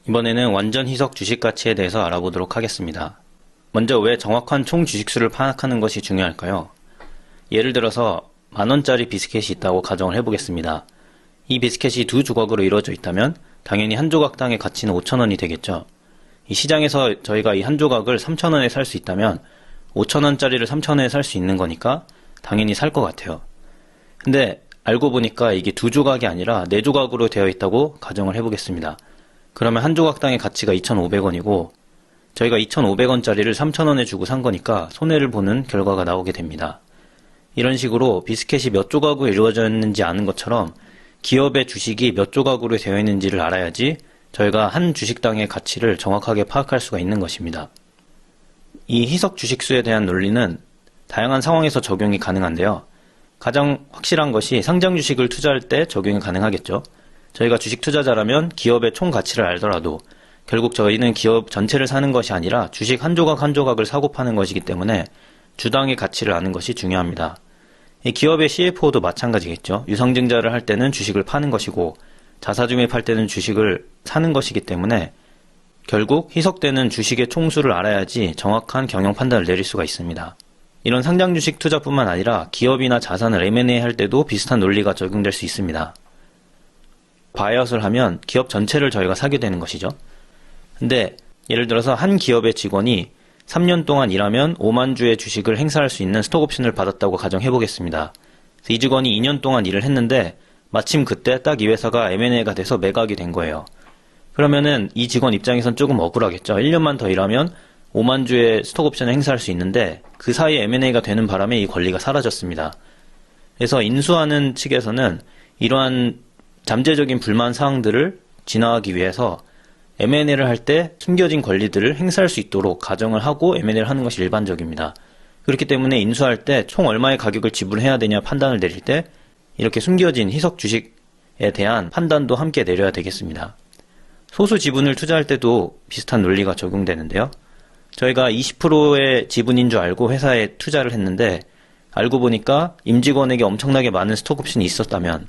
이번에는 완전 희석 주식 가치에 대해서 알아보도록 하겠습니다. 먼저 왜 정확한 총 주식수를 파악하는 것이 중요할까요? 예를 들어서 만원짜리 비스켓이 있다고 가정을 해보겠습니다. 이 비스켓이 두 조각으로 이루어져 있다면 당연히 한 조각당의 가치는 5,000원이 되겠죠. 이 시장에서 저희가 이 한 조각을 3,000원에 살 수 있다면 5,000원짜리를 3,000원에 살 수 있는 거니까 당연히 살 것 같아요. 근데 알고 보니까 이게 두 조각이 아니라 네 조각으로 되어 있다고 가정을 해보겠습니다. 그러면 한 조각당의 가치가 2,500원이고 저희가 2,500원짜리를 3,000원에 주고 산 거니까 손해를 보는 결과가 나오게 됩니다. 이런 식으로 비스켓이 몇 조각으로 이루어져 있는지 아는 것처럼 기업의 주식이 몇 조각으로 되어 있는지를 알아야지 저희가 한 주식당의 가치를 정확하게 파악할 수가 있는 것입니다. 이 희석 주식수에 대한 논리는 다양한 상황에서 적용이 가능한데요. 가장 확실한 것이 상장 주식을 투자할 때 적용이 가능하겠죠. 저희가 주식 투자자라면 기업의 총 가치를 알더라도 결국 저희는 기업 전체를 사는 것이 아니라 주식 한 조각 한 조각을 사고 파는 것이기 때문에 주당의 가치를 아는 것이 중요합니다. 이 기업의 CFO도 마찬가지겠죠. 유상증자를 할 때는 주식을 파는 것이고 자사주매입할 때는 주식을 사는 것이기 때문에 결국 희석되는 주식의 총수를 알아야지 정확한 경영 판단을 내릴 수가 있습니다. 이런 상장 주식 투자뿐만 아니라 기업이나 자산을 M&A 할 때도 비슷한 논리가 적용될 수 있습니다. 바이아웃을 하면 기업 전체를 저희가 사게 되는 것이죠. 근데 예를 들어서 한 기업의 직원이 3년 동안 일하면 5만 주의 주식을 행사할 수 있는 스톡옵션을 받았다고 가정해 보겠습니다. 이 직원이 2년 동안 일을 했는데 마침 그때 딱 이 회사가 M&A가 돼서 매각이 된 거예요. 그러면은 이 직원 입장에선 조금 억울하겠죠. 1년만 더 일하면 5만 주의 스톡옵션을 행사할 수 있는데 그 사이에 M&A가 되는 바람에 이 권리가 사라졌습니다. 그래서 인수하는 측에서는 이러한 잠재적인 불만 사항들을 진화하기 위해서 M&A를 할 때 숨겨진 권리들을 행사할 수 있도록 가정을 하고 M&A를 하는 것이 일반적입니다. 그렇기 때문에 인수할 때 총 얼마의 가격을 지불해야 되냐 판단을 내릴 때 이렇게 숨겨진 희석 주식에 대한 판단도 함께 내려야 되겠습니다. 소수 지분을 투자할 때도 비슷한 논리가 적용되는데요. 저희가 20%의 지분인 줄 알고 회사에 투자를 했는데 알고 보니까 임직원에게 엄청나게 많은 스톡옵션이 있었다면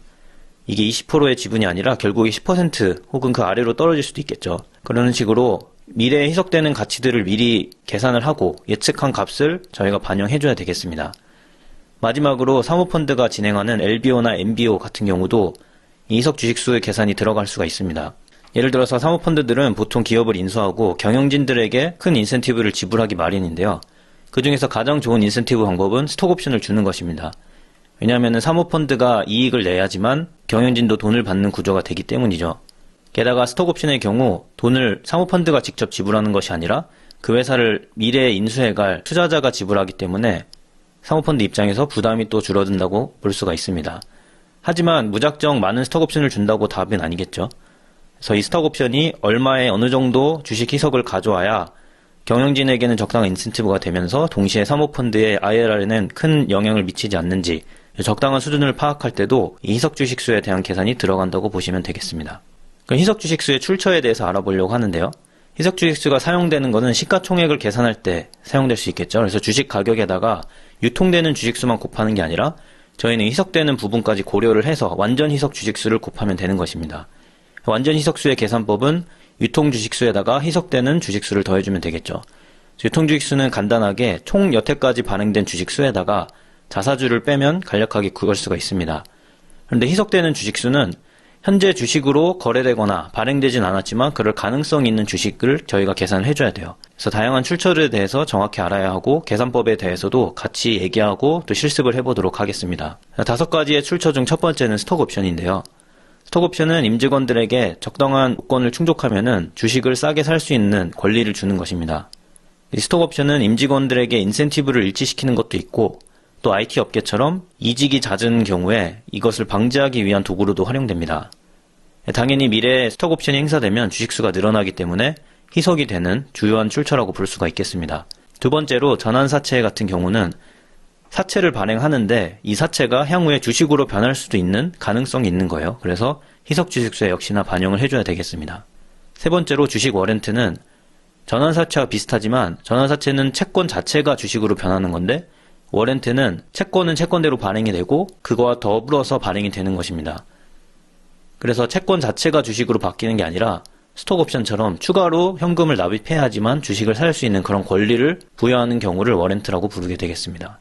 이게 20%의 지분이 아니라 결국에 10% 혹은 그 아래로 떨어질 수도 있겠죠. 그런 식으로 미래에 희석되는 가치들을 미리 계산을 하고 예측한 값을 저희가 반영해줘야 되겠습니다. 마지막으로 사모펀드가 진행하는 LBO나 MBO 같은 경우도 희석 주식수의 계산이 들어갈 수가 있습니다. 예를 들어서 사모펀드들은 보통 기업을 인수하고 경영진들에게 큰 인센티브를 지불하기 마련인데요. 그 중에서 가장 좋은 인센티브 방법은 스톡옵션을 주는 것입니다. 왜냐하면 사모펀드가 이익을 내야지만 경영진도 돈을 받는 구조가 되기 때문이죠. 게다가 스톡옵션의 경우 돈을 사모펀드가 직접 지불하는 것이 아니라 그 회사를 미래에 인수해갈 투자자가 지불하기 때문에 사모펀드 입장에서 부담이 또 줄어든다고 볼 수가 있습니다. 하지만 무작정 많은 스톡옵션을 준다고 답은 아니겠죠. 그래서 이 스톡옵션이 얼마의 어느 정도 주식 희석을 가져와야 경영진에게는 적당한 인센티브가 되면서 동시에 사모펀드의 IRR에는 큰 영향을 미치지 않는지 적당한 수준을 파악할 때도 이 희석 주식수에 대한 계산이 들어간다고 보시면 되겠습니다. 그럼 희석 주식수의 출처에 대해서 알아보려고 하는데요. 희석 주식수가 사용되는 것은 시가총액을 계산할 때 사용될 수 있겠죠. 그래서 주식 가격에다가 유통되는 주식수만 곱하는 게 아니라 저희는 희석되는 부분까지 고려를 해서 완전 희석 주식수를 곱하면 되는 것입니다. 완전 희석수의 계산법은 유통 주식수에다가 희석되는 주식수를 더해주면 되겠죠. 유통 주식수는 간단하게 총 여태까지 발행된 주식수에다가 자사주를 빼면 간략하게 그걸 수가 있습니다. 그런데 희석되는 주식수는 현재 주식으로 거래되거나 발행되진 않았지만 그럴 가능성이 있는 주식을 저희가 계산을 해줘야 돼요. 그래서 다양한 출처에 대해서 정확히 알아야 하고 계산법에 대해서도 같이 얘기하고 또 실습을 해보도록 하겠습니다. 5가지의 출처 중 첫 번째는 스톡옵션인데요. 스톡옵션은 임직원들에게 적당한 조건을 충족하면은 주식을 싸게 살 수 있는 권리를 주는 것입니다. 이 스톡옵션은 임직원들에게 인센티브를 일치시키는 것도 있고 또 IT 업계처럼 이직이 잦은 경우에 이것을 방지하기 위한 도구로도 활용됩니다. 당연히 미래에 스톡옵션이 행사되면 주식수가 늘어나기 때문에 희석이 되는 주요한 출처라고 볼 수가 있겠습니다. 두 번째로 전환사채 같은 경우는 사채를 발행하는데 이 사채가 향후에 주식으로 변할 수도 있는 가능성이 있는 거예요. 그래서 희석 주식수에 역시나 반영을 해줘야 되겠습니다. 세 번째로 주식 워런트는 전환사채와 비슷하지만 전환사채는 채권 자체가 주식으로 변하는 건데 워런트는 채권은 채권대로 발행이 되고 그거와 더불어서 발행이 되는 것입니다. 그래서 채권 자체가 주식으로 바뀌는 게 아니라 스톡옵션처럼 추가로 현금을 납입해야지만 주식을 살 수 있는 그런 권리를 부여하는 경우를 워렌트라고 부르게 되겠습니다.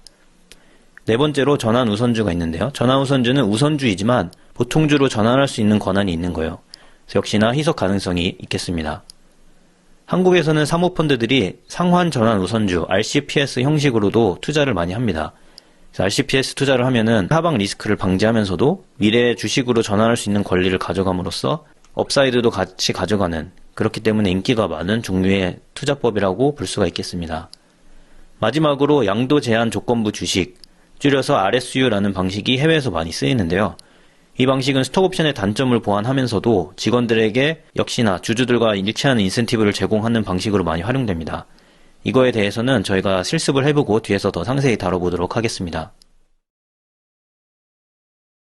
네 번째로 전환 우선주가 있는데요. 전환 우선주는 우선주이지만 보통주로 전환할 수 있는 권한이 있는 거예요. 그래서 역시나 희석 가능성이 있겠습니다. 한국에서는 사모펀드들이 상환 전환 우선주 RCPS 형식으로도 투자를 많이 합니다. 그래서 RCPS 투자를 하면은 하방 리스크를 방지하면서도 미래의 주식으로 전환할 수 있는 권리를 가져감으로써 업사이드도 같이 가져가는, 그렇기 때문에 인기가 많은 종류의 투자법이라고 볼 수가 있겠습니다. 마지막으로 양도 제한 조건부 주식, 줄여서 RSU라는 방식이 해외에서 많이 쓰이는데요. 이 방식은 스톡옵션의 단점을 보완하면서도 직원들에게 역시나 주주들과 일치하는 인센티브를 제공하는 방식으로 많이 활용됩니다. 이거에 대해서는 저희가 실습을 해보고 뒤에서 더 상세히 다뤄보도록 하겠습니다.